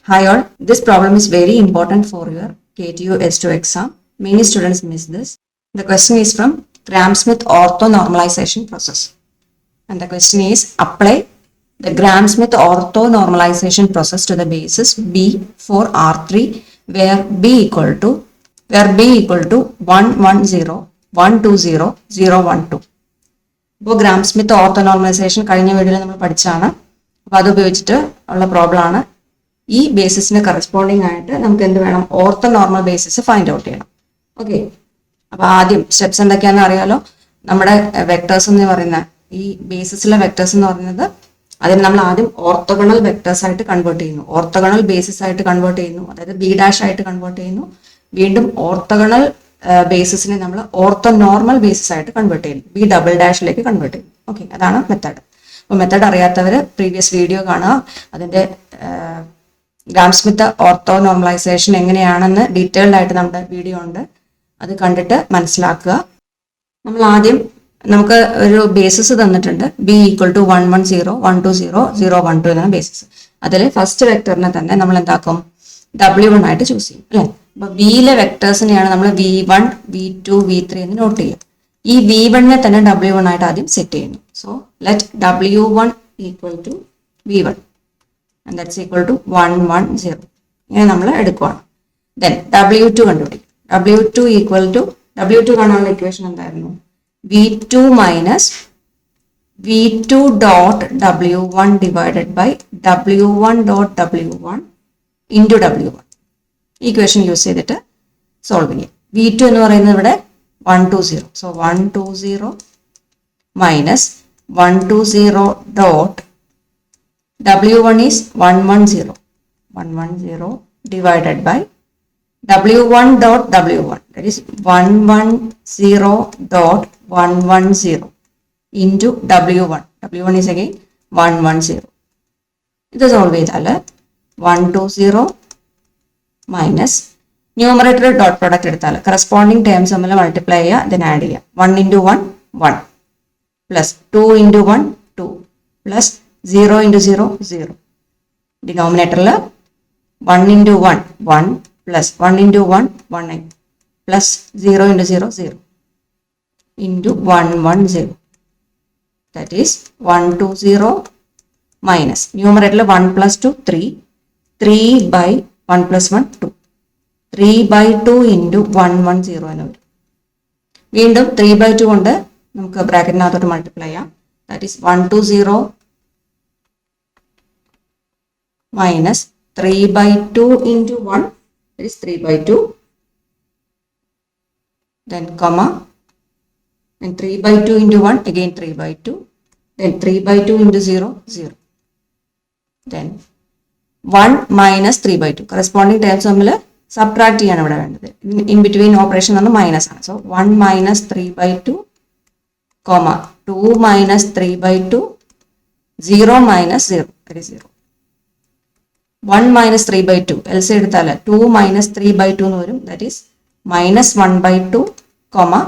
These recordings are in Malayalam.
Hi all, this problem is very important for your KTU S2 exam. Many students miss this. The question is from Gram-Smith orthonormalization process. And the question is, apply the Gram-Smith orthonormalization process to the basis B for R3 where B equal to 110, 120, 012. ഇപ്പോൾ ഗ്രാം-സ്മിത്ത് ഓർത്തോനോർമലൈസേഷൻ കഴിഞ്ഞ വീഡിയോയിൽ നമ്മൾ പഠിച്ചാണ്. അപ്പോൾ അത് ഉപയോഗിച്ചിട്ട് ഉള്ള പ്രോബ്ലം ആണ്. ഈ ബേസിസിന് കറസ്പോണ്ടിങ് ആയിട്ട് നമുക്ക് എന്ത് വേണം? Ortho normal basis find out ചെയ്യണം. ഓക്കെ, അപ്പോൾ ആദ്യം സ്റ്റെപ്സ് എന്തൊക്കെയാണെന്ന് അറിയാലോ. നമ്മുടെ വെക്ടേഴ്സ് എന്ന് പറയുന്ന ഈ ബേസിസിലെ വെക്ടേഴ്സ് എന്ന് പറയുന്നത് അതിന് നമ്മൾ ആദ്യം ഓർത്തോഗണൽ വെക്ടേഴ്സ് ആയിട്ട് കൺവേർട്ട് ചെയ്യുന്നു, ഓർത്തോഗണൽ ബേസിസ് ആയിട്ട് കൺവേർട്ട് ചെയ്യുന്നു, അതായത് ബി ഡാഷ് ആയിട്ട് കൺവേർട്ട് ചെയ്യുന്നു. വീണ്ടും ഓർത്തോഗണൽ ബേസിസിനെ നമ്മൾ ഓർത്തോ നോർമൽ ബേസിസ് ആയിട്ട് കൺവേർട്ട് ചെയ്യുന്നു, ബി ഡബിൾ ഡാഷിലേക്ക് കൺവേർട്ട് ചെയ്യുന്നു. ഓക്കെ, അതാണ് മെത്തേഡ്. അപ്പോൾ മെത്തേഡ് അറിയാത്തവർ പ്രീവിയസ് വീഡിയോ കാണുക. അതിൻ്റെ ഗ്രാം-സ്മിത്ത് ഓർത്തോ നോർമലൈസേഷൻ എങ്ങനെയാണെന്ന് ഡീറ്റെയിൽഡ് ആയിട്ട് നമ്മുടെ വീഡിയോ ഉണ്ട്, അത് കണ്ടിട്ട് മനസ്സിലാക്കുക. നമ്മൾ ആദ്യം നമുക്ക് ഒരു ബേസിസ് തന്നിട്ടുണ്ട്, ബി ഈക്വൽ ടു 110, 120, 012 എന്നാണ് ബേസിസ്. അതിൽ ഫസ്റ്റ് വെക്ടറിനെ തന്നെ നമ്മൾ എന്താക്കും? W1 ആയിട്ട് ചൂസ് ചെയ്യും അല്ലേ. അപ്പൊ ബിയിലെ വെക്ടേഴ്സിനെയാണ് നമ്മൾ V1, V2, V3 എന്ന് നോട്ട് ചെയ്യുക. ഈ V1നെ തന്നെ W1 ആയിട്ട് ആദ്യം സെറ്റ് ചെയ്യുന്നു. So let W1 equal to V1 and that's equal to 110. ഇങ്ങനെ നമ്മൾ എടുക്കുവാണ്. ദെൻ W2 കണ്ടുപിടിക്കും. W2 ഈക്വൽ ടു W2 കാണാനുള്ള ഇക്വേഷൻ എന്തായിരുന്നു? V2 minus V2 dot W1 divided by W1 dot W1 into W1. Equation use ചെയ്തിട്ട് സോൾവ് ചെയ്യാം. V2 എന്ന് പറയുന്നത് ഇവിടെ 120. So 120 minus 120 dot W1 is 110 divided by W1 dot W1, that is 110 dot 110 into W1. W1 is again 110. ഇത് സോൾവ് ചെയ്താൽ 120 മൈനസ് ന്യൂമറേറ്റർ ഡോട്ട് പ്രോഡക്റ്റ് എടുത്താൽ കറസ്പോണ്ടിങ് ടേംസ് തമ്മിൽ മൾട്ടിപ്ലൈ ചെയ്യുക, then ആഡ് ചെയ്യുക. 1 into 1 1 plus 2 into 1 2 plus 0 into 0 0. ഡിനോമിനേറ്ററിൽ 1 into 1 1 plus 1 into 1 1 plus 0 into 0 0 into 110. That is 120 minus ന്യൂമറേറ്ററിൽ 1 plus 2 3 3 by 1 plus 1 2 3 by 2 into 110 എന്ന് വരും. വീണ്ടും 3 by 2 കൊണ്ട് നമുക്ക് ബ്രാക്കറ്റിനകത്തോട്ട് മൾട്ടിപ്ലൈ ചെയ്യാം. That is 120 minus 3 by 2 into 1, that is 3 by 2, then comma, and 3 by 2 into 1, again 3 by 2, then 3 by 2 into 0, 0, then 1 minus 3 by 2, corresponding terms തമ്മിൽ സബ്ട്രാക്ട് ചെയ്യാണ് ഇവിടെ വേണ്ടത്. ഇൻ ബിറ്റ്വീൻ ഓപ്പറേഷൻ ഒന്ന് മൈനസ് ആണ്. So 1 minus 3 by 2, comma 2 minus 3 by 2, 0 minus 0, that is 0. 1 minus 3 by 2, else എടുത്താൽ 2 minus 3 by 2 എന്ന് വരും. That is minus 1 by 2, comma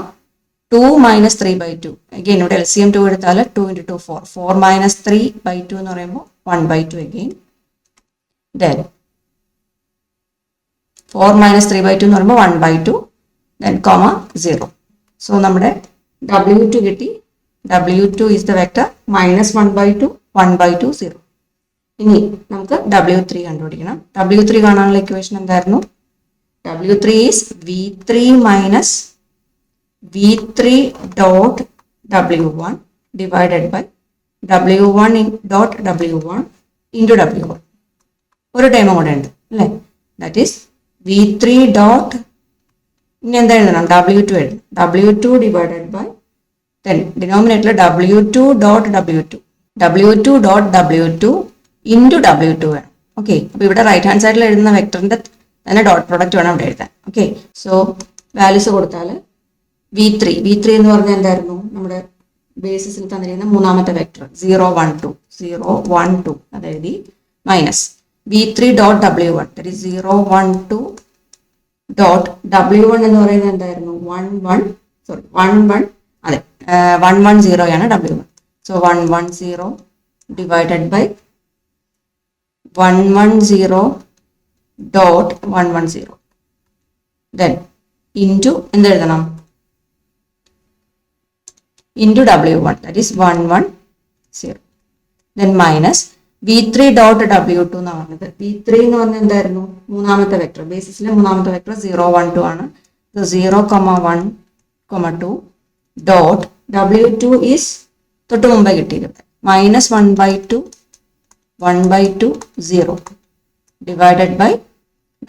2 minus 3 by 2. again ഇവിടെ LCM 2 എടുത്താൽ 2 into 2 4. 4 minus 3 by 2 എന്ന് പറയുമ്പോൾ 1 by 2 again. then 4 minus 3 by 2 എന്ന് പറയുമ്പോൾ 1 by 2. then comma 0. so നമ്മുടെ W2 കിട്ടി. W2 is the vector minus 1 by 2, 1 by 2, 0. ഇനി നമുക്ക് W3 കണ്ടുപിടിക്കണം. W3 കാണാനുള്ള ഇക്വേഷൻ എന്തായിരുന്നു? W3 is V3 minus V3 dot W1 divided by W1 dot W1 into W1. ഒരു ടൈം കൂടെ ഉണ്ട് അല്ലേ. ദാറ്റ് ഈസ് V3 dot, ഇനി എന്താ എഴുതണം? W2 എഴുതണം. W2 divided by, then ഡിനോമിനേറ്ററിൽ W2 dot W2, W2 dot W2 into W2 വേണം. ഓക്കെ, അപ്പോൾ ഇവിടെ റൈറ്റ് ഹാൻഡ് സൈഡിൽ എഴുതുന്ന വെക്ടറിൻ്റെ തന്നെ ഡോട്ട് പ്രോഡക്റ്റ് വേണം ഇവിടെ എഴുതാൻ. ഓക്കെ, സോ വാല്യൂസ് കൊടുത്താൽ V3 എന്ന് പറഞ്ഞാൽ എന്തായിരുന്നു? നമ്മുടെ ബേസിസിൽ തന്നിരിക്കുന്ന മൂന്നാമത്തെ വെക്ടർ 0 1 2 0 1 2 അത് എഴുതി. Minus V3 dot W1, that is 0 1 2 dot W1 എന്ന് പറയുന്നത് എന്തായിരുന്നു? 11 അതെ 110 ആണ് W1. So 110 divided by 110 dot 110. Then into എന്ത് എഴുതണം? Into W1, that is 110. Then minus V3 dot W2 എന്നാണ് പറഞ്ഞത്. V3 എന്ന് പറഞ്ഞാൽ എന്തായിരുന്നു? മൂന്നാമത്തെ വെക്ടർ, ബേസിസിലെ മൂന്നാമത്തെ വെക്ടർ 0, 1, 2 ആണ്. 0, 1, 2 dot W2 is തൊട്ട് മുമ്പേ കിട്ടിയത് minus 1/2 0 divided by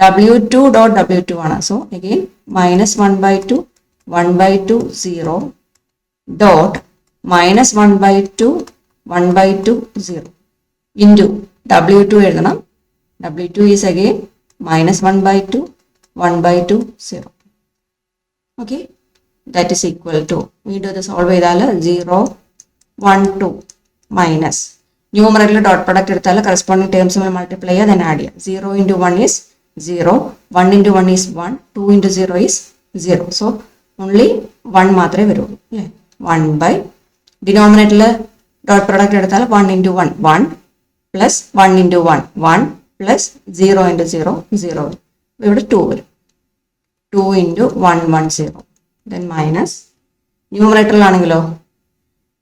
W2 dot W2 ആണ്. So again minus 1/2 0 dot minus 1/2 0 into W2 എഴുതണം. W2 is again minus 1/2 0. Okay, that is equal to, വീണ്ടും ഇത് സോൾവ് ചെയ്താൽ 0, 1, 2 minus ന്യൂമറേറ്ററിൽ ഡോട്ട് പ്രൊഡക്റ്റ് എടുത്താൽ കറസ്പോണ്ടിങ് ടേംസ് മൾട്ടിപ്ലൈ ചെയ്യുക, then ആഡ് ചെയ്യുക. 0 into 1 is 0, 1 into 1 is 1, 2 into 0 is 0. So only 1 മാത്രമേ വരുള്ളൂ അല്ലേ. 1 by ഡിനോമിനേറ്ററിൽ ഡോട്ട് പ്രൊഡക്റ്റ് എടുത്താൽ 1 into 1 1 plus 1 into 1 1 plus 0 into 0 0. ഇവിടെ 2 വരും. 2 into 110. Then minus ന്യൂമറേറ്ററിലാണെങ്കിലോ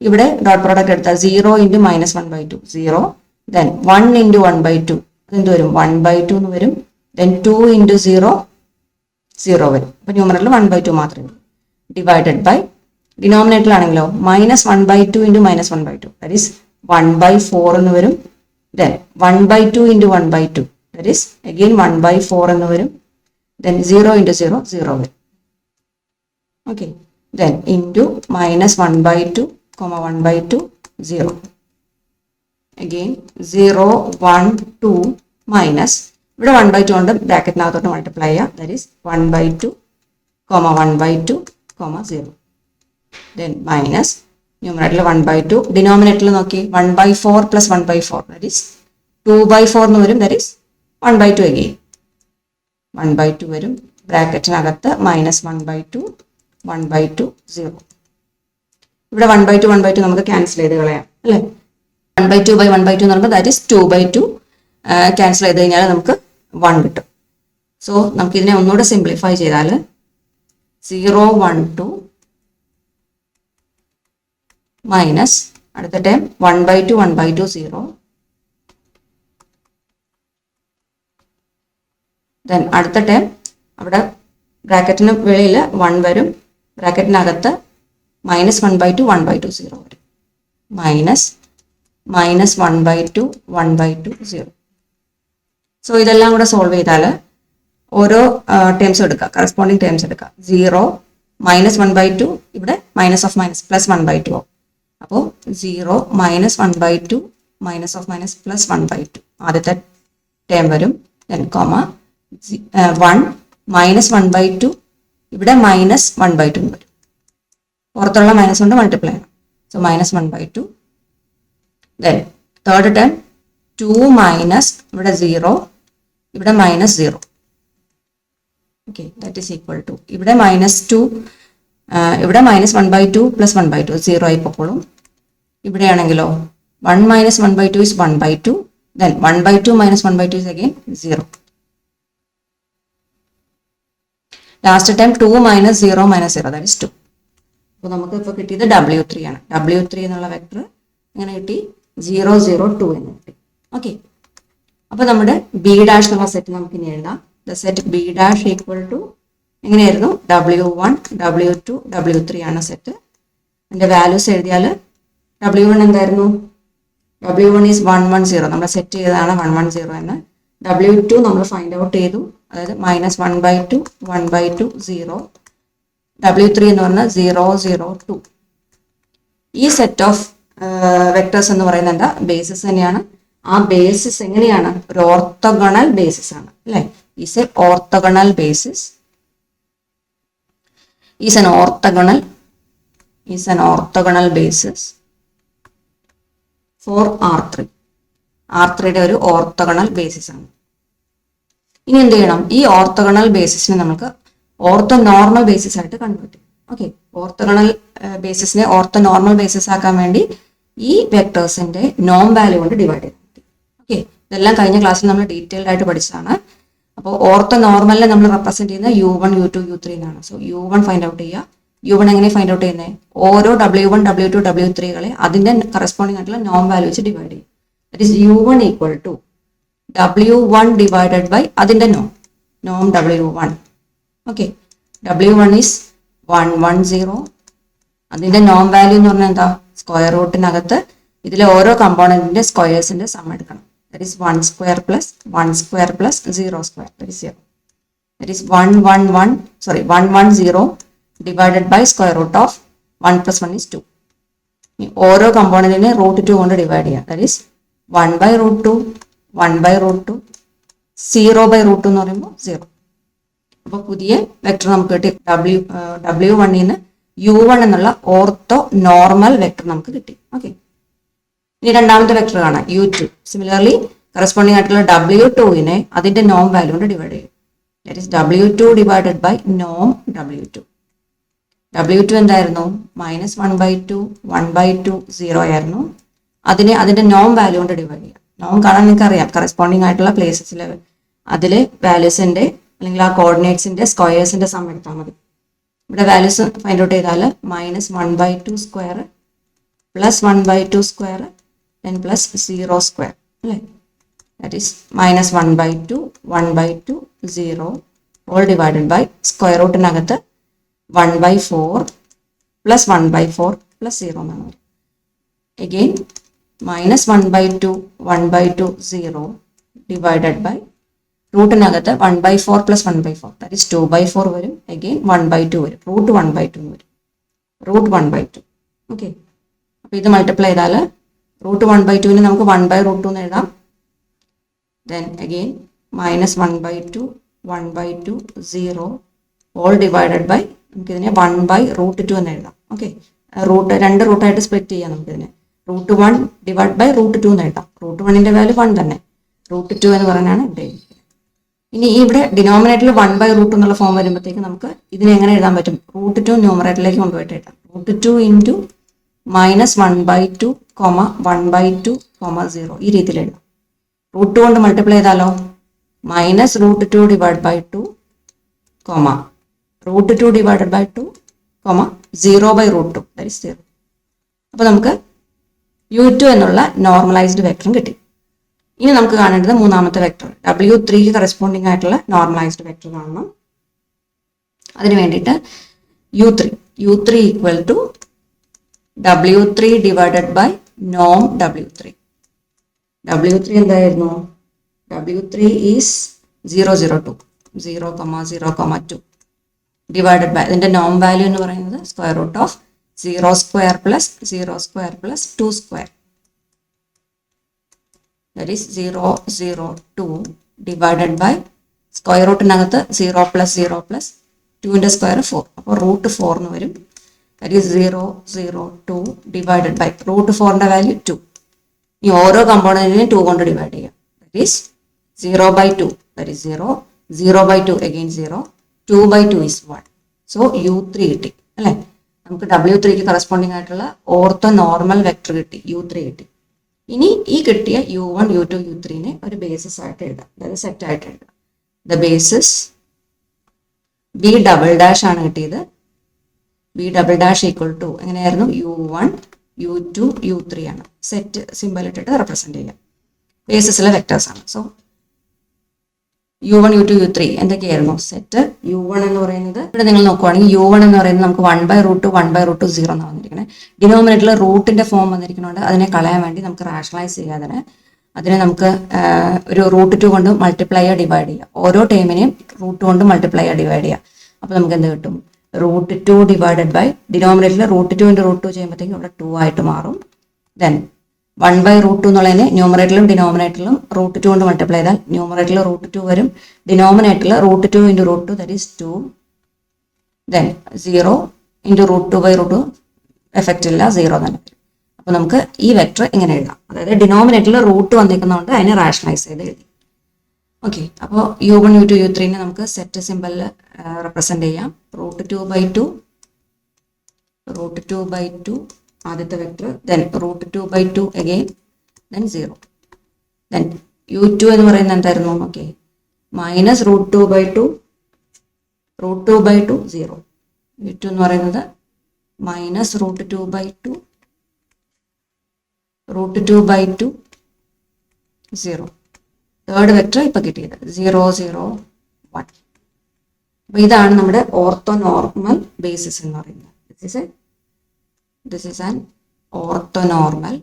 ഇവിടെ ഡോട്ട് പ്രോഡക്റ്റ് എടുത്താൽ 0 into minus 1/2 0. Then 1 into 1/2 എന്ത് വരും? 1/2 എന്ന് വരും. Then 2 into 0 0 വരും. അപ്പോൾ ന്യൂമറേറ്ററിൽ 1/2 മാത്രമേ വരും. ഡിവൈഡഡ് ബൈ ഡിനോമിനേറ്ററിലാണെങ്കിലോ minus 1/2 into minus 1/2 that is 1/4 എന്ന് വരും. Then 1/2 into 1/2 that is again 1/4 എന്ന് വരും. Then 0 into 0 0 വരും. Okay, then into minus 1/2 1/2 0. Again 0, 1, 2 minus ഇവിടെ 1/2 കൊണ്ട് ബ്രാക്കറ്റിനകത്തോട്ട് മൾട്ടിപ്ലൈ ചെയ്യുക, that is 1/2 1/2 0. Then minus ന്യൂമറേറ്ററിൽ 1/2, ഡിനോമിനേറ്ററിൽ നോക്കി 1/4 plus 1/4 that is 2/4 എന്ന് വരും, that is 1/2 again 1/2 വരും. ബ്രാക്കറ്റിനകത്ത് minus 1/2 0. ഇവിടെ 1/2 നമുക്ക് ക്യാൻസൽ ചെയ്ത് കളയാം അല്ലേ. 1/2 by 1/2 എന്ന് പറയുമ്പോൾ ദാറ്റ് ഈസ് 2/2 ക്യാൻസൽ ചെയ്ത് കഴിഞ്ഞാൽ നമുക്ക് 1 കിട്ടും. സോ നമുക്ക് ഇതിനെ ഒന്നുകൂടെ സിംപ്ലിഫൈ ചെയ്താൽ 0, 1, 2 മൈനസ് അടുത്ത ടൈം 1/2 0. ദെൻ അടുത്ത ടൈം അവിടെ ബ്രാക്കറ്റിന് വെളിയിൽ 1 വരും, ബ്രാക്കറ്റിനകത്ത് minus 1/2 0 വരും. minus 1/2 0. സോ ഇതെല്ലാം കൂടെ സോൾവ് ചെയ്താൽ ഓരോ ടേംസ് എടുക്കുക, കറസ്പോണ്ടിങ് ടേംസ് എടുക്കുക. 0 minus 1/2 ഇവിടെ മൈനസ് ഓഫ് മൈനസ് പ്ലസ് 1/2 ആവും. അപ്പോൾ 0 minus 1/2 minus of minus plus 1/2 ആദ്യത്തെ ടേം വരും. ദെൻ കോമ 1 minus 1/2 ഇവിടെ മൈനസ് 1/2 വരും. പുറത്തുള്ള മൈനസ് കൊണ്ട് മൾട്ടിപ്ലൈ ചെയ്യണം. So minus 1/2. Then third term 2 minus ഇവിടെ 0 ഇവിടെ minus 0. Okay, that is equal to ഇവിടെ -2 ഇവിടെ minus 1/2 പ്ലസ് 1/2 0 ആയി പോക്കോളും. ഇവിടെയാണെങ്കിലോ 1 minus 1/2 is 1/2. Then 1/2 minus 1/2 is again 0. Last time 2 minus 0 minus 0 that is 2. അപ്പോൾ നമുക്ക് ഇപ്പോൾ കിട്ടിയത് W3 ആണ്. W3 എന്നുള്ള വെക്ടർ ഇങ്ങനെ കിട്ടി 0, 0, 2 എന്ന് കിട്ടി. ഓക്കെ, അപ്പോൾ നമ്മുടെ B' എന്നുള്ള സെറ്റ് നമുക്ക് ഇനി എഴുതാം. The set B' equal to എങ്ങനെയായിരുന്നു? W1, W2, W3 ആണ് സെറ്റ്. അതിൻ്റെ വാല്യൂസ് എഴുതിയാൽ W1 എന്തായിരുന്നു? W1 is 110. നമ്മൾ സെറ്റ് ചെയ്തതാണ് 110 എന്ന്. W2 നമ്മൾ ഫൈൻഡ് ഔട്ട് ചെയ്തു, അതായത് -1/2 1/2 0. W3 എന്ന് പറഞ്ഞാൽ 0, 0, 2. ഈ സെറ്റ് ഓഫ് വെക്ടേഴ്സ് എന്ന് പറയുന്നത് എന്താ? ബേസിസ് തന്നെയാണ്. ആ ബേസിസ് എങ്ങനെയാണ്? ഒരു ഓർത്തോഗണൽ ബേസിസ് ആണ് അല്ലേ? Is A orthogonal basis. Is an orthogonal basis for R3. R3യുടെ ഒരു ഓർത്തോഗണൽ ബേസിസ് ആണ്. ഇനി എന്ത് ചെയ്യണം? ഈ ഓർത്തോഗണൽ ബേസിസിനെ നമുക്ക് ഓർത്തോ നോർമൽ ബേസിസ് ആയിട്ട് കൺവേർട്ട് ചെയ്യും. ഓക്കെ, ഓർത്തോഗണൽ ബേസിസിനെ ഓർത്തോ നോർമൽ ബേസിസ് ആക്കാൻ വേണ്ടി ഈ വെക്ടേഴ്സിന്റെ നോം വാല്യൂ കൊണ്ട് ഡിവൈഡ് ചെയ്യും. ഓക്കെ, ഇതെല്ലാം കഴിഞ്ഞ ക്ലാസ്സിൽ നമ്മൾ ഡീറ്റെയിൽഡ് ആയിട്ട് പഠിച്ചതാണ്. അപ്പോൾ ഓർത്തോ നോർമലിനെ നമ്മൾ റെപ്രസെന്റ് ചെയ്യുന്ന U1, U2, U3 എന്നാണ്. സോ U1 ഫൈൻഡ് ഔട്ട് ചെയ്യുക. U1 എങ്ങനെ ഫൈൻഡ് ഔട്ട് ചെയ്യുന്നത്? ഓരോ W1, W2, W3കളെ അതിന്റെ കറസ്പോണ്ടിങ് ആയിട്ടുള്ള നോം വാല്യൂ വെച്ച് ഡിവൈഡ് ചെയ്യും. That is U1 equal to W1 divided by അതിന്റെ നോം W1. Okay, W1 is 110. അതിന്റെ നോം വാല്യൂ എന്ന് പറഞ്ഞാൽ എന്താ? സ്ക്വയർ റൂട്ടിനകത്ത് ഇതിലെ ഓരോ കമ്പോണന്റിന്റെ സ്ക്വയേഴ്സിന്റെ സം എടുക്കണം. That is 1 square plus 1 square plus 0 square. That is 0. That is 110 divided by square root of 1 plus 1 is 2. ഓരോ കമ്പോണന്റിനെ √2 കൊണ്ട് ഡിവൈഡ് ചെയ്യാം. That is 1 by √2, 1 by √2, 0 by √2 എന്ന് പറയുമ്പോൾ 0. അപ്പോൾ പുതിയ വെക്ടർ നമുക്ക് കിട്ടി. W1 ന് U1 എന്നുള്ള ഓർത്തോ നോർമൽ വെക്ടർ നമുക്ക് കിട്ടി. ഓക്കെ, ഇനി രണ്ടാമത്തെ വെക്ടർ കാണാം U2. സിമിലർലി കറസ്പോണ്ടിങ് ആയിട്ടുള്ള W2നെ അതിന്റെ നോം വാല്യൂ കൊണ്ട് ഡിവൈഡ് ചെയ്യും. That is W2 divided by നോം W2. W2 എന്തായിരുന്നു? -1/2, 1/2, 0 ആയിരുന്നു. അതിനെ അതിന്റെ നോം വാല്യൂ കൊണ്ട് ഡിവൈഡ് ചെയ്യാം. നോം കാണാൻ നിങ്ങൾക്ക് അറിയാം, കറസ്പോണ്ടിങ് ആയിട്ടുള്ള പ്ലേസസിലെ അതിലെ വാല്യൂസിന്റെ അല്ലെങ്കിൽ ആ കോർഡിനേറ്റ്സിന്റെ സ്ക്വയേഴ്സിന്റെ സം എടുത്താൽ മതി. ഇവിടെ വാല്യൂസ് ഫൈൻഡ് ഔട്ട് ചെയ്താൽ -1/2 square plus 1/2 square then plus 0 square. That is -1/2, 1/2, 0 all divided by square root നകത്ത് 1/4 plus 1/4 plus 0 എന്നാണ്. Again -1/2, 1/2, 0 divided by റൂട്ടിനകത്ത് 1/4 plus 1/4 that is 2/4 വരും. Again 1/2 വരും. root 1/2 വരും. root 1/2. ഓക്കെ, അപ്പോൾ ഇത് മൾട്ടിപ്ലൈ ചെയ്താൽ √1/2 നമുക്ക് 1/√2 എന്ന് എഴുതാം. Then again -1/2, 1/2, 0 all divided by നമുക്കിതിനെ 1/√2 എന്ന് എഴുതാം. ഓക്കെ, രണ്ട് റൂട്ടായിട്ട് സ്പ്ലിറ്റ് ചെയ്യാം. നമുക്കിതിനെ √1 ഡിവൈഡ് ബൈ √2 എന്ന് എഴുതാം. √1ന്റെ വാല്യൂ 1 തന്നെ, √2 എന്ന് പറയുന്നതാണ് ഇവിടെ. ഇനി ഇവിടെ ഡിനോമിനേറ്ററിൽ 1/√2 എന്നുള്ള ഫോം വരുമ്പോഴത്തേക്ക് നമുക്ക് ഇതിനെ എങ്ങനെ എഴുതാൻ പറ്റും? √2 ന്യൂമറേറ്ററിലേക്ക് കൊണ്ടുപോയിട്ട് എഴുതാം. √2 ഇൻറ്റു -1/2, 1/2, 0 ഈ രീതിയിൽ എഴുതാം. √2 കൊണ്ട് മൾട്ടിപ്ലൈ ചെയ്താലോ -√2 divide by 2, √2 divided by 2, 0/√2 that is 0. അപ്പോൾ നമുക്ക് U2 എന്നുള്ള നോർമലൈസ്ഡ് വെക്ടറും കിട്ടി. ഇനി നമുക്ക് കാണേണ്ടത് മൂന്നാമത്തെ വെക്ടർ W3ക്ക് കറസ്പോണ്ടിങ് ആയിട്ടുള്ള നോർമലൈസ്ഡ് വെക്ടർ കാണണം. അതിന് വേണ്ടിയിട്ട് U3 equal to W3 divided by നോം W3. W3 എന്തായിരുന്നു? W3 ഈസ് 002 0,0,2 ഡിവൈഡഡ് ബൈ ഇതിന്റെ നോം വാല്യൂ എന്ന് പറയുന്നത് square root of 0 square plus 0 square plus 2 square. That is 002 divided by square റൂട്ടിനകത്ത് 0 പ്ലസ് 0 പ്ലസ് 2ന്റെ സ്ക്വയർ 4. അപ്പോൾ √4 എന്ന് വരും. That is 002 divided by √4ന്റെ വാല്യൂ 2. ഈ ഓരോ കമ്പോണന്റിനെയും 2 കൊണ്ട് ഡിവൈഡ് ചെയ്യാം. That is 0/2. That is 0. 0/2 again 0. 2/2 is 1. So U3 കിട്ടി അല്ലേ? നമുക്ക് W3ക്ക് കറസ്പോണ്ടിങ് ആയിട്ടുള്ള ഓർത്തോ നോർമൽ വെക്ടർ കിട്ടി, U3 കിട്ടി. ഇനി ഈ കിട്ടിയ U1, U2, U3നെ ഒരു ബേസിസ് ആയിട്ട് എഴുതാം, അതായത് സെറ്റ് ആയിട്ട് എഴുതാം. ദ ബേസിസ് B" ആണ് കിട്ടിയത്. B" ഈക്വൽ ടു എങ്ങനെയായിരുന്നു? U1, U2, U3 ആണ്. സെറ്റ് സിമ്പിൾ ഇട്ടിട്ട് റെപ്രസെന്റ് ചെയ്യാം. ബേസിസിലെ വെക്ടേഴ്സ് ആണ്. സോ U1, U2, U3 എന്തൊക്കെയായിരുന്നു? സെറ്റ് U1 എന്ന് പറയുന്നത് ഇവിടെ നിങ്ങൾ നോക്കുവാണെങ്കിൽ U1 എന്ന് പറയുന്നത് നമുക്ക് 1/√2, 1/√2, 0 എന്നാണ് വന്നിരിക്കുന്നത്. ഡിനോമിനേറ്ററിൽ റൂട്ടിന്റെ ഫോം വന്നിരിക്കുന്നതുകൊണ്ട് അതിനെ കളയാൻ വേണ്ടി നമുക്ക് റാഷണലൈസ് ചെയ്യാതെ അതിനെ നമുക്ക് ഒരു √2 കൊണ്ട് മൾട്ടിപ്ലൈ ഡിവൈഡ് ചെയ്യാം. ഓരോ ടേമിനെയും √2 കൊണ്ട് മൾട്ടിപ്ലൈ ഡിവൈഡ് ചെയ്യാം. അപ്പോൾ നമുക്ക് എന്ത് കിട്ടും? √2 ഡിവൈഡഡ് ബൈ ഡിനോമിനേറ്ററിൽ √2 × √2 ചെയ്യുമ്പോഴത്തേക്കും ഇവിടെ 2 ആയിട്ട് മാറും. ദെൻ 1/√2 എന്നുള്ളതിനെ ന്യൂമറേറ്ററിലും ഡിനോമിനേറ്ററിലും √2 കൊണ്ട് മൾട്ടിപ്ലൈ ചെയ്താൽ ന്യൂമറേറ്ററിൽ √2 വരും, ഡിനോമിനേറ്ററിൽ √2 × √2 ദാറ്റ് ഈസ് 2. ദെൻ 0 × √2/√2 എഫക്റ്റ് ഇല്ല, 0 തന്നെ വരും. അപ്പോൾ നമുക്ക് ഈ വെക്ടർ ഇങ്ങനെ എഴുതാം. അതായത് ഡിനോമിനേറ്ററിൽ റൂട്ട് വന്നിരിക്കുന്നതുകൊണ്ട് അതിനെ റാഷണലൈസ് ചെയ്ത് എഴുതി. ഓക്കെ, അപ്പോൾ U1, U2, U3നെ നമുക്ക് സെറ്റ് സിമ്പലിൽ റെപ്രസെന്റ് ചെയ്യാം. √2/2 ആദ്യത്തെ vector, then √2/2 again, then 0. Then U2 എന്ന് പറയുന്നത് എന്തായിരുന്നു? Okay, minus root 2/2 root 2/2 0. v2 എന്ന് പറയുന്നത് minus root 2/2 root 2/2 0. Third vector ഇപ്പൊ കിട്ടിയത് 0 0 1. അപ്പൊ ഇതാണ് നമ്മുടെ ഓർത്തോനോർമൽ ബേസിസ് എന്ന് പറയുന്നത്. This is an orthonormal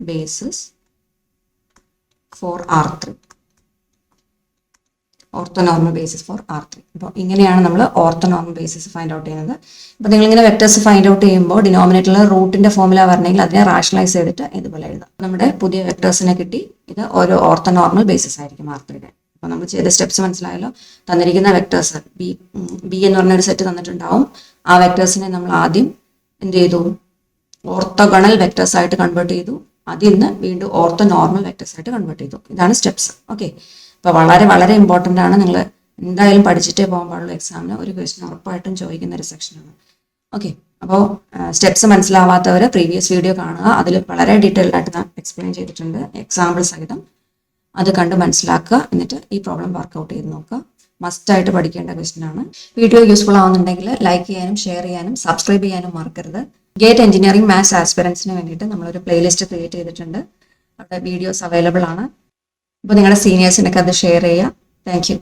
basis for R3. Orthonormal basis for R3. അപ്പോൾ ഇങ്ങനെയാണ് നമ്മൾ ഓർത്തോനോർമൽ ബേസിസ് ഫൈൻഡ് ഔട്ട് ചെയ്യുന്നത്. അപ്പോൾ നിങ്ങളിങ്ങനെ വെക്ടേഴ്സ് ഫൈൻഡ് ഔട്ട് ചെയ്യുമ്പോൾ ഡിനോമിനേറ്ററിൽ റൂട്ടിന്റെ ഫോർമുല വരണമെങ്കിൽ അതിനെ റാഷണലൈസ് ചെയ്തിട്ട് ഇതുപോലെ എഴുതാം. നമ്മുടെ പുതിയ വെക്ടേഴ്സിനെ കിട്ടി. ഇത് ഓരോ ഓർത്തോനോർമൽ ബേസിസ് ആയിരിക്കും R3യുടെ. അപ്പോൾ നമ്മൾ ചെയ്ത സ്റ്റെപ്സ് മനസ്സിലായല്ലോ. തന്നിരിക്കുന്ന വെക്ടേഴ്സ് ബി എന്ന് പറഞ്ഞ ഒരു സെറ്റ് തന്നിട്ടുണ്ടാവും. ആ വെക്ടേഴ്സിനെ നമ്മൾ ആദ്യം എന്ത് ചെയ്തു? ഓർത്തോഗണൽ വെക്ടേഴ്സ് ആയിട്ട് കൺവേർട്ട് ചെയ്തു. അതിൽ നിന്ന് വീണ്ടും ഓർത്തോനോർമൽ വെക്ടേഴ്സ് ആയിട്ട് കൺവേർട്ട് ചെയ്തു. ഇതാണ് സ്റ്റെപ്സ്. ഓക്കെ. അപ്പോൾ വളരെ വളരെ ഇമ്പോർട്ടൻ്റ് ആണ്. നിങ്ങൾ എന്തായാലും പഠിച്ചിട്ടേ പോകാൻ പാടുള്ളൂ. എക്സാമിന് ഒരു ക്വസ്റ്റ്യൻ ഉറപ്പായിട്ടും ചോദിക്കുന്ന ഒരു സെക്ഷനാണ്. ഓക്കെ. അപ്പോൾ സ്റ്റെപ്സ് മനസ്സിലാവാത്തവർ പ്രീവിയസ് വീഡിയോ കാണുക. അതിൽ വളരെ ഡീറ്റെയിൽഡ് ആയിട്ട് ഞാൻ എക്സ്പ്ലെയിൻ ചെയ്തിട്ടുണ്ട്, എക്സാമ്പിൾ സഹിതം. അത് കണ്ട് മനസ്സിലാക്കുക. എന്നിട്ട് ഈ പ്രോബ്ലം വർക്കൗട്ട് ചെയ്ത് നോക്കുക. മസ്റ്റായിട്ട് പഠിക്കേണ്ട ക്വസ്റ്റ്യൻ ആണ്. വീഡിയോ യൂസ്ഫുൾ ആവുന്നുണ്ടെങ്കിൽ ലൈക്ക് ചെയ്യാനും ഷെയർ ചെയ്യാനും സബ്സ്ക്രൈബ് ചെയ്യാനും മറക്കരുത്. ഗേറ്റ് എഞ്ചിനീയറിംഗ് മാത്സ് ആസ്പിറൻസിന് വേണ്ടിയിട്ട് നമ്മളൊരു പ്ലേലിസ്റ്റ് ക്രിയേറ്റ് ചെയ്തിട്ടുണ്ട്. അവിടെ വീഡിയോസ് അവൈലബിൾ ആണ്. അപ്പോൾ നിങ്ങളുടെ സീനിയേഴ്സിനൊക്കെ അത് ഷെയർ ചെയ്യുക. Thank you.